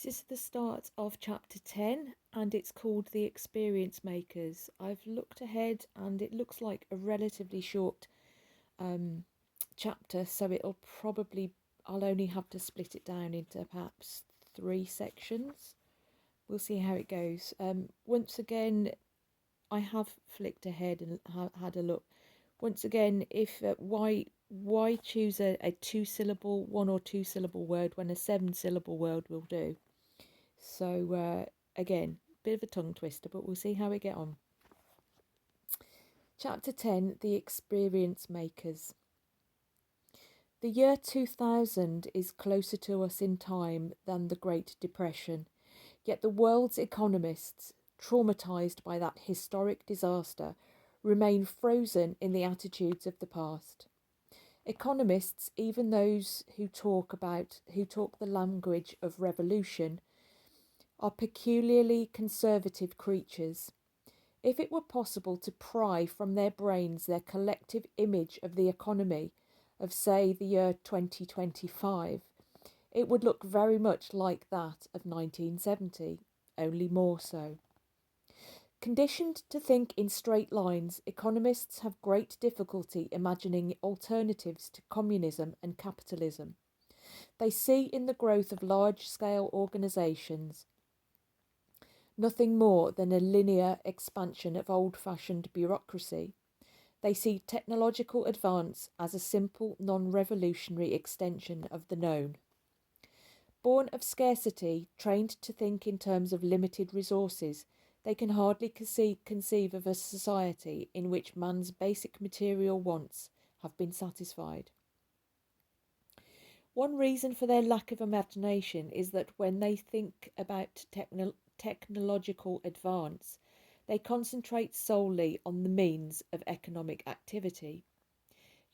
This is the start of chapter 10 and it's called The Experience Makers. I've looked ahead and it looks like a relatively short um, chapter, so I'll only have to split it down into perhaps 3 sections. We'll see how it goes. Once again, I have flicked ahead and had a look. Once again, if why choose a 2 syllable, 1 or 2 syllable word when a 7 syllable word will do? So again, bit of a tongue twister, but we'll see how we get on. Chapter 10, The Experience Makers. The year 2000 is closer to us in time than the Great Depression, yet the world's economists, traumatised by that historic disaster, remain frozen in the attitudes of the past. Economists, even those who talk the language of revolution, are peculiarly conservative creatures. If it were possible to pry from their brains their collective image of the economy of, say, the year 2025, it would look very much like that of 1970, only more so. Conditioned to think in straight lines, economists have great difficulty imagining alternatives to communism and capitalism. They see in the growth of large-scale organisations nothing more than a linear expansion of old-fashioned bureaucracy. They see technological advance as a simple, non-revolutionary extension of the known. Born of scarcity, trained to think in terms of limited resources, they can hardly conceive of a society in which man's basic material wants have been satisfied. One reason for their lack of imagination is that when they think about technological advance, they concentrate solely on the means of economic activity.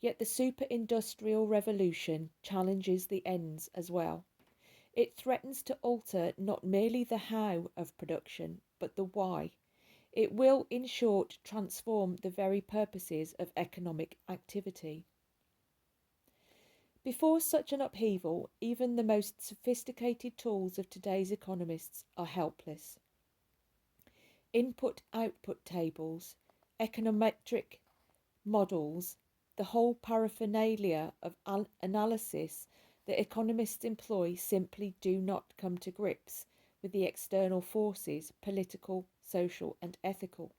Yet the super-industrial revolution challenges the ends as well. It threatens to alter not merely the how of production, but the why. It will, in short, transform the very purposes of economic activity. Before such an upheaval, even the most sophisticated tools of today's economists are helpless. Input-output tables, econometric models, the whole paraphernalia of analysis that economists employ simply do not come to grips with the external forces, political, social and ethical,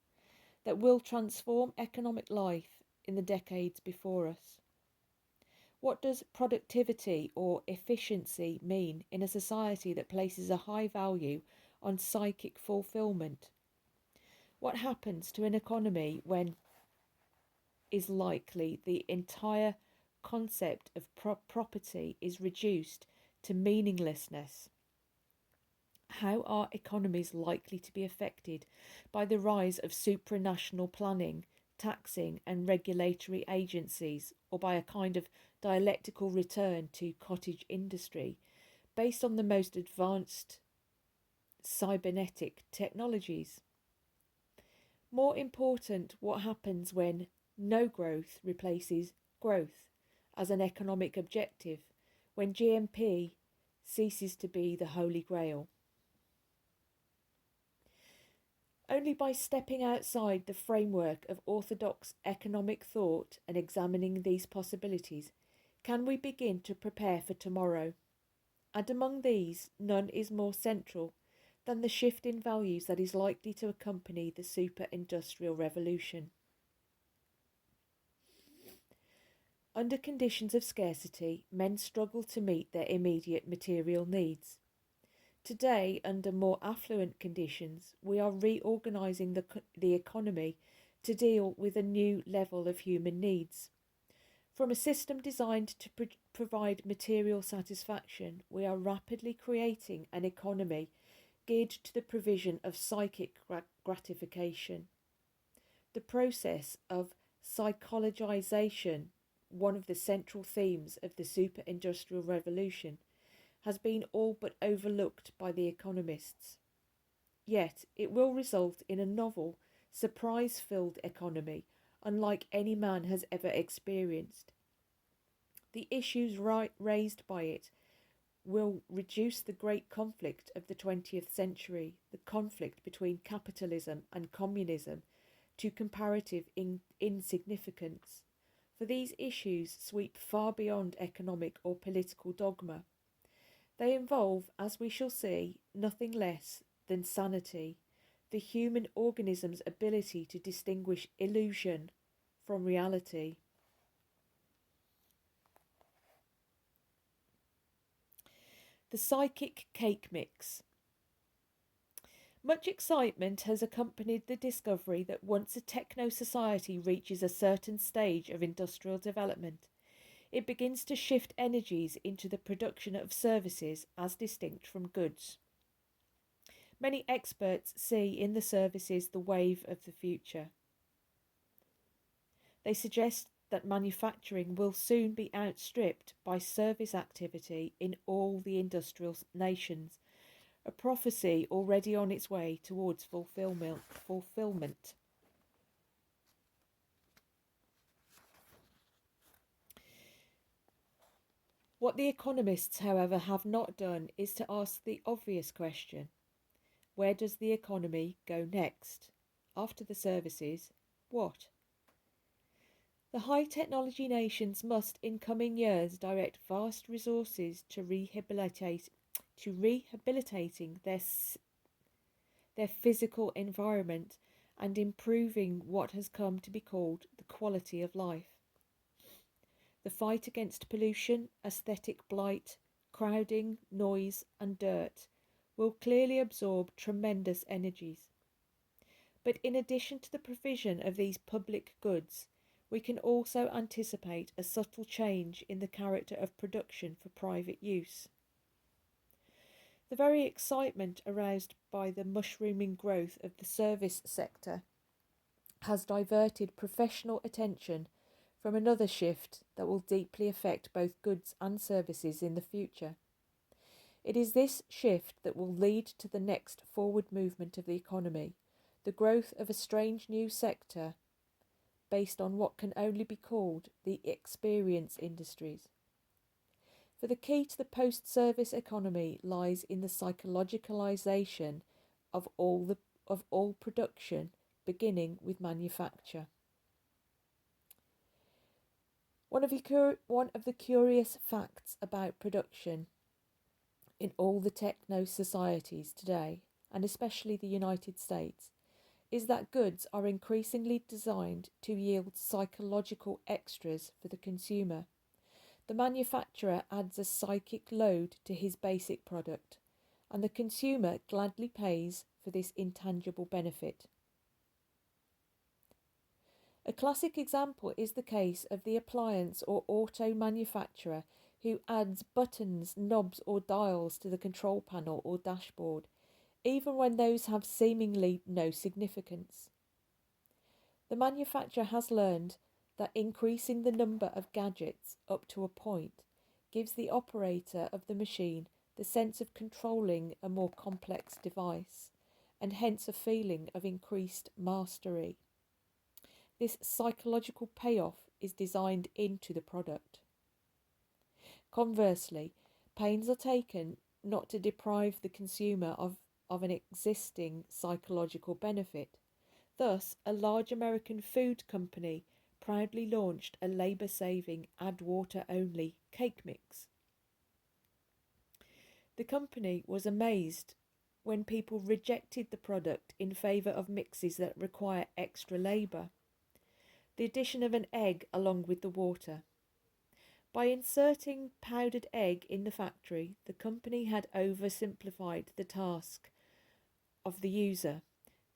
that will transform economic life in the decades before us. What does productivity or efficiency mean in a society that places a high value on psychic fulfillment? What happens to an economy when is likely the entire concept of property is reduced to meaninglessness? How are economies likely to be affected by the rise of supranational planning, taxing and regulatory agencies, or by a kind of dialectical return to cottage industry based on the most advanced cybernetic technologies? More important, what happens when no growth replaces growth as an economic objective, when GMP ceases to be the holy grail? Only by stepping outside the framework of orthodox economic thought and examining these possibilities can we begin to prepare for tomorrow. And among these, none is more central than the shift in values that is likely to accompany the super-industrial revolution. Under conditions of scarcity, men struggle to meet their immediate material needs. Today, under more affluent conditions, we are reorganising the economy to deal with a new level of human needs. From a system designed to provide material satisfaction, we are rapidly creating an economy geared to the provision of psychic gratification. The process of psychologization, one of the central themes of the super-industrial revolution, has been all but overlooked by the economists. Yet it will result in a novel, surprise-filled economy unlike any man has ever experienced. The issues raised by it will reduce the great conflict of the 20th century, the conflict between capitalism and communism, to comparative insignificance. For these issues sweep far beyond economic or political dogma. They involve, as we shall see, nothing less than sanity, the human organism's ability to distinguish illusion from reality. The psychic cake mix. Much excitement has accompanied the discovery that once a techno society reaches a certain stage of industrial development, it begins to shift energies into the production of services as distinct from goods. Many experts see in the services the wave of the future. They suggest that manufacturing will soon be outstripped by service activity in all the industrial nations, a prophecy already on its way towards fulfillment. What the economists, however, have not done is to ask the obvious question: where does the economy go next? After the services, what? The high technology nations must, in coming years, direct vast resources to rehabilitating their physical environment and improving what has come to be called the quality of life. The fight against pollution, aesthetic blight, crowding, noise, and dirt will clearly absorb tremendous energies. But in addition to the provision of these public goods, we can also anticipate a subtle change in the character of production for private use. The very excitement aroused by the mushrooming growth of the service sector has diverted professional attention from another shift that will deeply affect both goods and services in the future. It is this shift that will lead to the next forward movement of the economy, the growth of a strange new sector based on what can only be called the experience industries. For the key to the post-service economy lies in the psychologicalisation of all production, beginning with manufacture. One of the curious facts about production in all the techno societies today, and especially the United States, is that goods are increasingly designed to yield psychological extras for the consumer. The manufacturer adds a psychic load to his basic product, and the consumer gladly pays for this intangible benefit. A classic example is the case of the appliance or auto manufacturer who adds buttons, knobs, or dials to the control panel or dashboard, even when those have seemingly no significance. The manufacturer has learned that increasing the number of gadgets up to a point gives the operator of the machine the sense of controlling a more complex device, and hence a feeling of increased mastery. This psychological payoff is designed into the product. Conversely, pains are taken not to deprive the consumer of an existing psychological benefit. Thus, a large American food company proudly launched a labour-saving, add water-only cake mix. The company was amazed when people rejected the product in favour of mixes that require extra labour. The addition of an egg along with the water. By inserting powdered egg in the factory, the company had oversimplified the task of the user,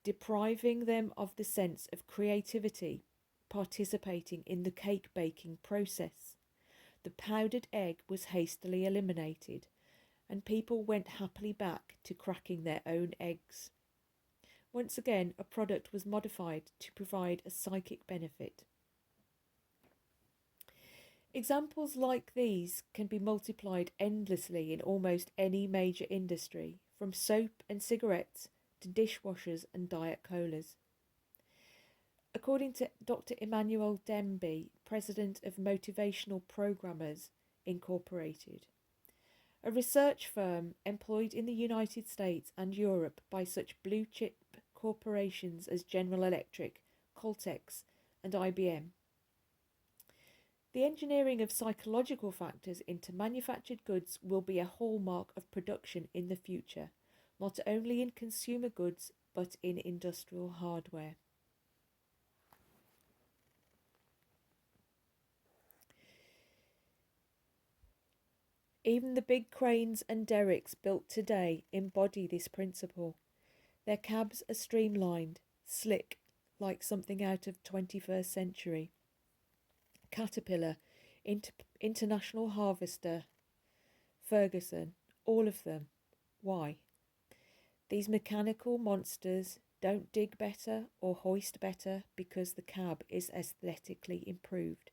depriving them of the sense of creativity participating in the cake baking process. The powdered egg was hastily eliminated, and people went happily back to cracking their own eggs. Once again, a product was modified to provide a psychic benefit. Examples like these can be multiplied endlessly in almost any major industry, from soap and cigarettes to dishwashers and diet colas. According to Dr. Emmanuel Demby, president of Motivational Programmers Incorporated, A research firm employed in the United States and Europe by such blue chip corporations as General Electric, Coltex, and IBM. The engineering of psychological factors into manufactured goods will be a hallmark of production in the future, not only in consumer goods but in industrial hardware. Even the big cranes and derricks built today embody this principle. Their cabs are streamlined, slick, like something out of 21st century. Caterpillar, International Harvester, Ferguson, all of them. Why? These mechanical monsters don't dig better or hoist better because the cab is aesthetically improved,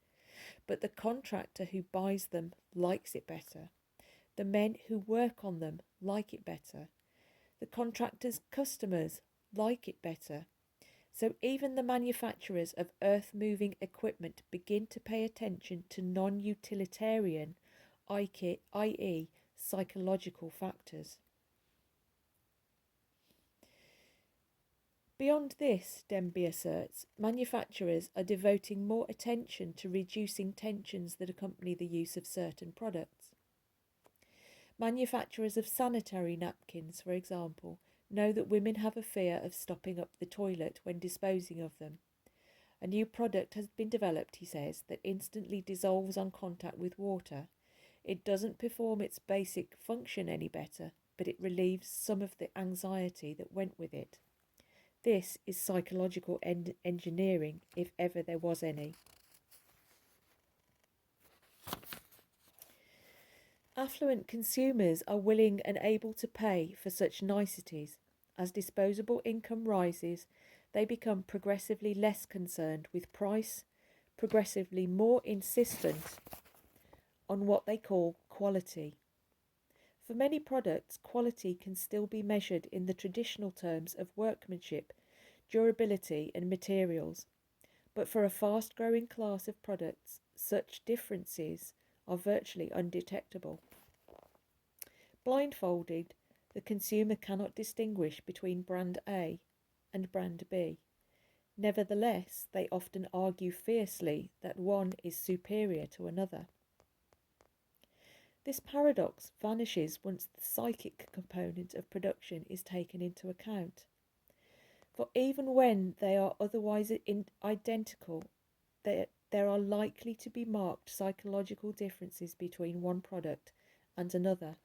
but the contractor who buys them likes it better. The men who work on them like it better. The contractor's customers like it better. So even the manufacturers of earth-moving equipment begin to pay attention to non-utilitarian, i.e. psychological factors. Beyond this, Denby asserts, manufacturers are devoting more attention to reducing tensions that accompany the use of certain products. Manufacturers of sanitary napkins, for example, know that women have a fear of stopping up the toilet when disposing of them. A new product has been developed, he says, that instantly dissolves on contact with water. It doesn't perform its basic function any better, but it relieves some of the anxiety that went with it. This is psychological engineering, if ever there was any. Affluent consumers are willing and able to pay for such niceties. As disposable income rises, they become progressively less concerned with price, progressively more insistent on what they call quality. For many products, quality can still be measured in the traditional terms of workmanship, durability, and materials. But for a fast-growing class of products, such differences are virtually undetectable. Blindfolded, the consumer cannot distinguish between brand A and brand B. Nevertheless, they often argue fiercely that one is superior to another. This paradox vanishes once the psychic component of production is taken into account. For even when they are otherwise identical, there are likely to be marked psychological differences between one product and another.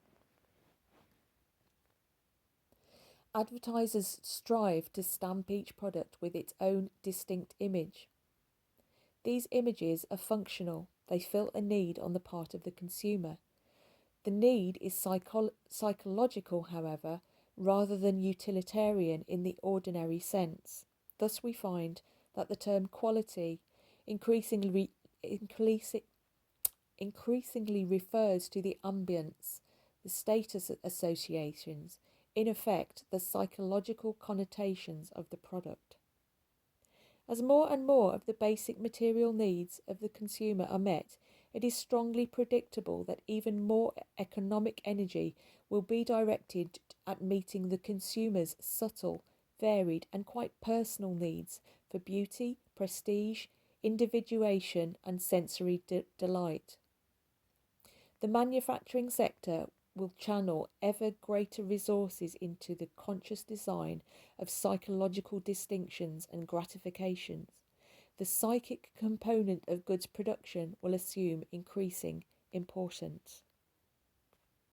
Advertisers strive to stamp each product with its own distinct image. These images are functional, they fill a need on the part of the consumer. The need is psychological, however, rather than utilitarian in the ordinary sense. Thus we find that the term quality increasingly refers to the ambience, the status associations, in effect, the psychological connotations of the product. As more and more of the basic material needs of the consumer are met, it is strongly predictable that even more economic energy will be directed at meeting the consumer's subtle, varied, and quite personal needs for beauty, prestige, individuation, and sensory delight. The manufacturing sector will channel ever greater resources into the conscious design of psychological distinctions and gratifications. The psychic component of goods production will assume increasing importance.